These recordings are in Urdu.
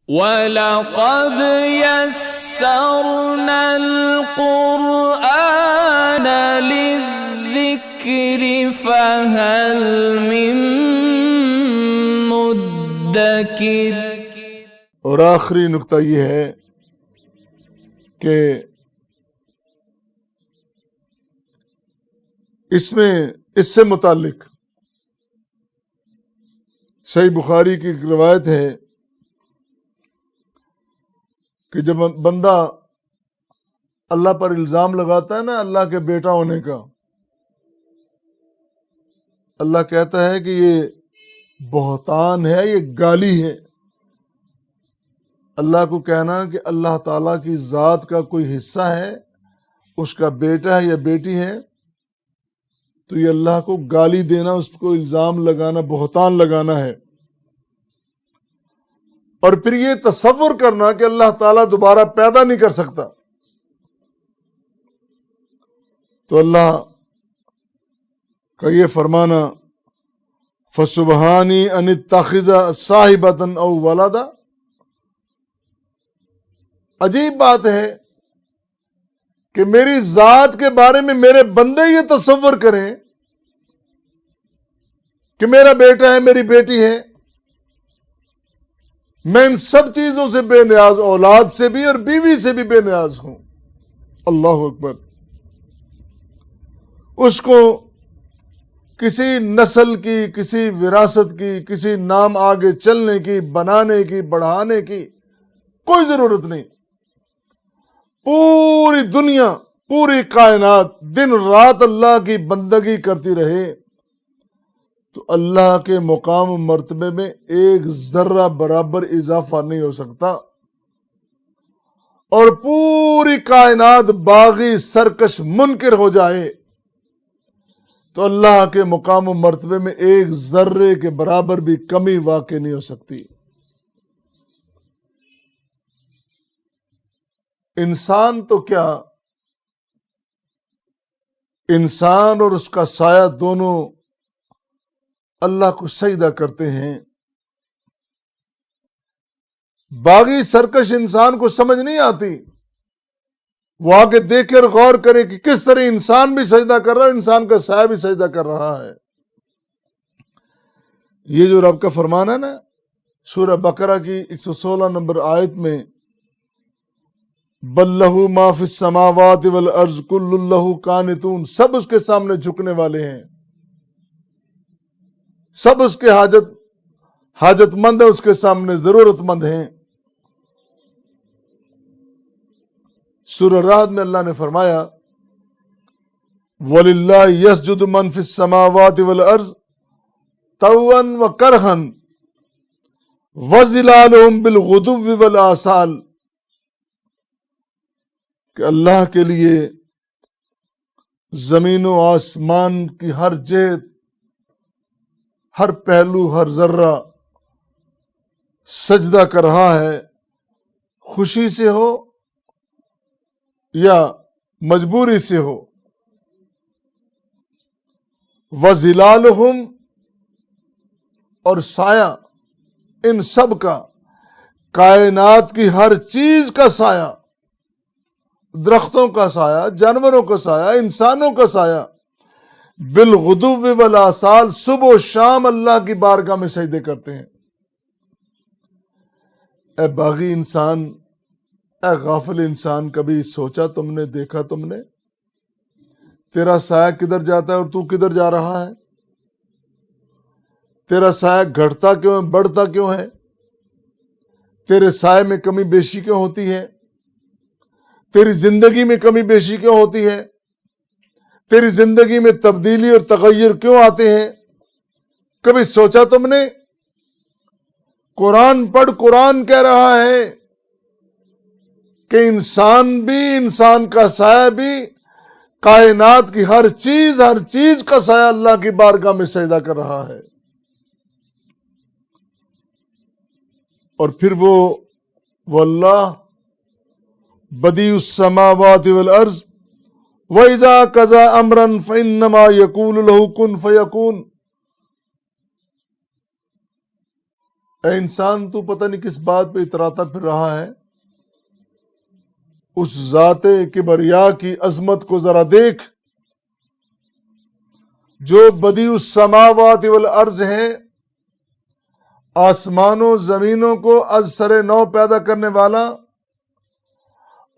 وَلَقَدْ يَسَّرْنَا الْقُرْآنَ لِلذِّكْرِ فَهَلْ مِن مُدَّكِرٍ۔ اور آخری نقطہ یہ ہے کہ اس سے متعلق صحیح بخاری کی ایک روایت ہے کہ جب بندہ اللہ پر الزام لگاتا ہے نا اللہ کے بیٹا ہونے کا، اللہ کہتا ہے کہ یہ بہتان ہے، یہ گالی ہے۔ اللہ کو کہنا کہ اللہ تعالیٰ کی ذات کا کوئی حصہ ہے، اس کا بیٹا ہے یا بیٹی ہے، تو یہ اللہ کو گالی دینا، اس کو الزام لگانا، بہتان لگانا ہے۔ اور پھر یہ تصور کرنا کہ اللہ تعالیٰ دوبارہ پیدا نہیں کر سکتا، تو اللہ کا یہ فرمانا فَسُبْحَانِي أَنِ اتَّخِذَ صَاحِبَةً أَوْ وَلَدًا، عجیب بات ہے کہ میری ذات کے بارے میں میرے بندے یہ تصور کریں کہ میرا بیٹا ہے، میری بیٹی ہے۔ میں ان سب چیزوں سے بے نیاز، اولاد سے بھی اور بیوی سے بھی بے نیاز ہوں۔ اللہ اکبر۔ اس کو کسی نسل کی، کسی وراثت کی، کسی نام آگے چلنے کی، بنانے کی، بڑھانے کی کوئی ضرورت نہیں۔ پوری دنیا، پوری کائنات دن رات اللہ کی بندگی کرتی رہے تو اللہ کے مقام و مرتبے میں ایک ذرہ برابر اضافہ نہیں ہو سکتا، اور پوری کائنات باغی، سرکش، منکر ہو جائے تو اللہ کے مقام و مرتبے میں ایک ذرے کے برابر بھی کمی واقع نہیں ہو سکتی۔ انسان تو کیا، انسان اور اس کا سایہ دونوں اللہ کو سجدہ کرتے ہیں۔ باغی سرکش انسان کو سمجھ نہیں آتی، وہ آگے دیکھ کر غور کرے کہ کس طرح انسان بھی سجدہ کر رہا ہے، انسان کا سایہ بھی سجدہ کر رہا ہے۔ یہ جو رب کا فرمان ہے نا سورہ بقرہ کی 116 نمبر آیت میں، بل لہ ما فی السماوات والارض کل لہ قانتون، سب اس کے سامنے جھکنے والے ہیں، سب اس کے حاجت مند ہے، اس کے سامنے ضرورت مند ہیں۔ سورہ رعد میں اللہ نے فرمایا وَلِلَّهِ يَسْجُدُ مَنْ فِي السَّمَاوَاتِ وَالْأَرْضِ طَوْعًا وَكَرْهًا وَظِلَالُهُمْ بِالْغُدُوِّ وَالْآصَالِ، کہ اللہ کے لیے زمین و آسمان کی ہر جہت، ہر پہلو، ہر ذرہ سجدہ کر رہا ہے، خوشی سے ہو یا مجبوری سے ہو۔ وَظِلَالُهُمْ، اور سایہ ان سب کا، کائنات کی ہر چیز کا سایہ، درختوں کا سایہ، جانوروں کا سایہ، انسانوں کا سایہ، بالغدو والآصال، صبح و شام اللہ کی بارگاہ میں سجدے کرتے ہیں۔ اے باغی انسان، اے غافل انسان، کبھی سوچا تم نے، دیکھا تم نے تیرا سایہ کدھر جاتا ہے اور تو کدھر جا رہا ہے؟ تیرا سایہ گھٹتا کیوں ہے، بڑھتا کیوں ہے؟ تیرے سایہ میں کمی بیشی کیوں ہوتی ہے؟ تیری زندگی میں کمی بیشی کیوں ہوتی ہے؟ تیری زندگی میں تبدیلی اور تغیر کیوں آتے ہیں؟ کبھی سوچا تم نے؟ قرآن پڑھ، قرآن کہہ رہا ہے کہ انسان بھی، انسان کا سایہ بھی، کائنات کی ہر چیز کا سایہ اللہ کی بارگاہ میں سجدہ کر رہا ہے۔ اور پھر وہ اللہ بدیع السماوات والارض وَإِذَا قَضَىٰ أَمْرًا فَإِنَّمَا يَقُولُ لَهُ كُن فَيَكُونُ، اے انسان تو پتہ نہیں کس بات پہ اتراتا پھر رہا ہے، اس ذات کبریا کی عظمت کو ذرا دیکھ جو بدیع السماوات والارض ہے، آسمانوں زمینوں کو از سر نو پیدا کرنے والا،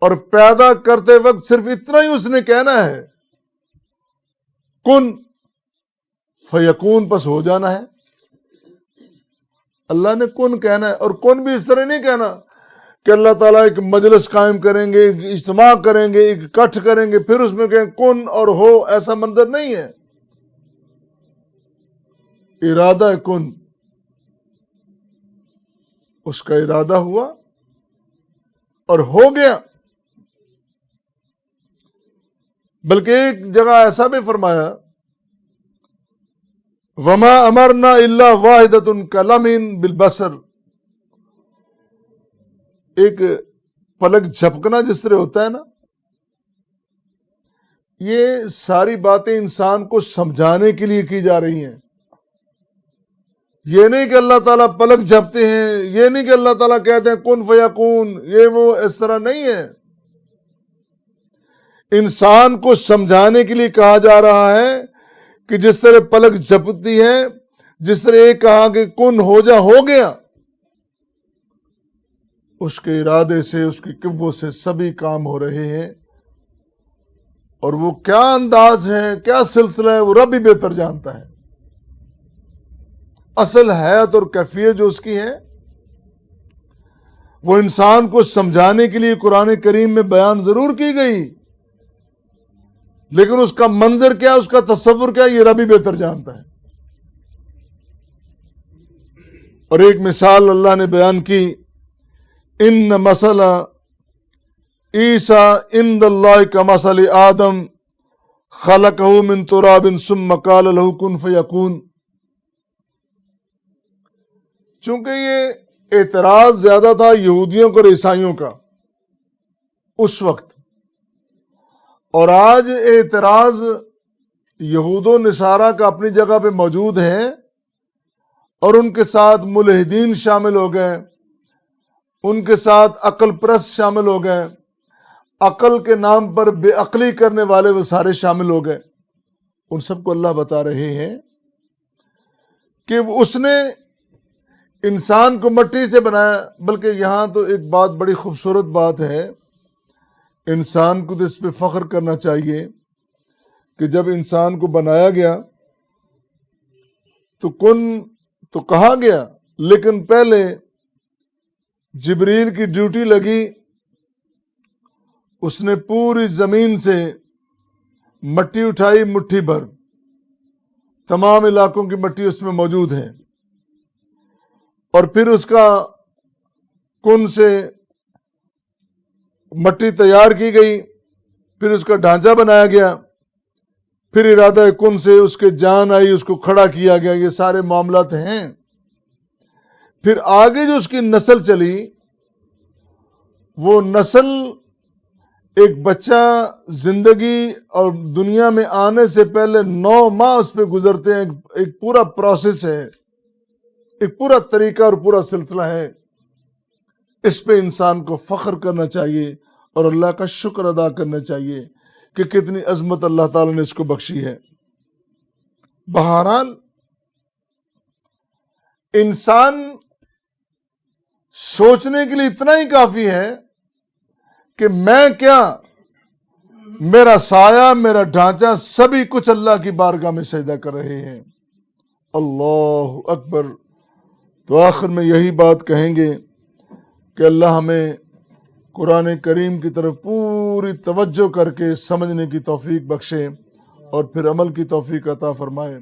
اور پیدا کرتے وقت صرف اتنا ہی اس نے کہنا ہے کن فیکون، پس ہو جانا ہے۔ اللہ نے کن کہنا ہے، اور کن بھی اس طرح نہیں کہنا کہ اللہ تعالیٰ ایک مجلس قائم کریں گے، ایک اجتماع کریں گے، ایک اکٹھ کریں گے، پھر اس میں کہیں کن اور ہو، ایسا منظر نہیں ہے۔ ارادہ کن، اس کا ارادہ ہوا اور ہو گیا۔ بلکہ ایک جگہ ایسا بھی فرمایا وما امرنا الا واحدۃ کلمح بالبصر، ایک پلک جھپکنا جس طرح ہوتا ہے نا، یہ ساری باتیں انسان کو سمجھانے کے لیے کی جا رہی ہیں۔ یہ نہیں کہ اللہ تعالیٰ پلک جھپتے ہیں، یہ نہیں کہ اللہ تعالیٰ کہتے ہیں کن فیکون، یہ وہ اس طرح نہیں ہے۔ انسان کو سمجھانے کے لیے کہا جا رہا ہے کہ جس طرح پلک جھپتی ہے، جس طرح ایک کہا کہ کن ہو جا، ہو گیا، اس کے ارادے سے، اس کی قوت سے سبھی کام ہو رہے ہیں۔ اور وہ کیا انداز ہے، کیا سلسلہ ہے، وہ رب ہی بہتر جانتا ہے۔ اصل حیت اور کیفیت جو اس کی ہے، وہ انسان کو سمجھانے کے لیے قرآن کریم میں بیان ضرور کی گئی، لیکن اس کا منظر کیا، اس کا تصور کیا، یہ رب ہی بہتر جانتا ہے۔ اور ایک مثال اللہ نے بیان کی، ان مثل عیسیٰ عند اللہ کمثل آدم خلقہ من تراب ثم قال له کن فیکون۔ چونکہ یہ اعتراض زیادہ تھا یہودیوں کو اور عیسائیوں کا اس وقت، اور آج اعتراض یہود و نصارہ کا اپنی جگہ پہ موجود ہے، اور ان کے ساتھ ملحدین شامل ہو گئے، ان کے ساتھ عقل پرست شامل ہو گئے، عقل کے نام پر بے عقلی کرنے والے وہ سارے شامل ہو گئے۔ ان سب کو اللہ بتا رہے ہیں کہ اس نے انسان کو مٹی سے بنایا۔ بلکہ یہاں تو ایک بات بڑی خوبصورت بات ہے، انسان کو تو اس پہ فخر کرنا چاہیے کہ جب انسان کو بنایا گیا تو کن تو کہا گیا، لیکن پہلے جبریل کی ڈیوٹی لگی، اس نے پوری زمین سے مٹی اٹھائی، مٹھی بھر، تمام علاقوں کی مٹی اس میں موجود ہے، اور پھر اس کا کن سے مٹی تیار کی گئی، پھر اس کا ڈھانچہ بنایا گیا، پھر ارادہ کن سے اس کے جان آئی، اس کو کھڑا کیا گیا۔ یہ سارے معاملات ہیں۔ پھر آگے جو اس کی نسل چلی، وہ نسل ایک بچہ زندگی اور دنیا میں آنے سے پہلے 9 ماہ اس پہ گزرتے ہیں، ایک پورا پروسیس ہے، ایک پورا طریقہ اور پورا سلسلہ ہے۔ اس پہ انسان کو فخر کرنا چاہیے اور اللہ کا شکر ادا کرنا چاہیے کہ کتنی عظمت اللہ تعالیٰ نے اس کو بخشی ہے۔ بہرحال انسان سوچنے کے لیے اتنا ہی کافی ہے کہ میں کیا، میرا سایہ، میرا ڈھانچہ، سبھی کچھ اللہ کی بارگاہ میں سجدہ کر رہے ہیں۔ اللہ اکبر۔ تو آخر میں یہی بات کہیں گے کہ اللہ ہمیں قرآن کریم کی طرف پوری توجہ کر کے سمجھنے کی توفیق بخشے اور پھر عمل کی توفیق عطا فرمائے۔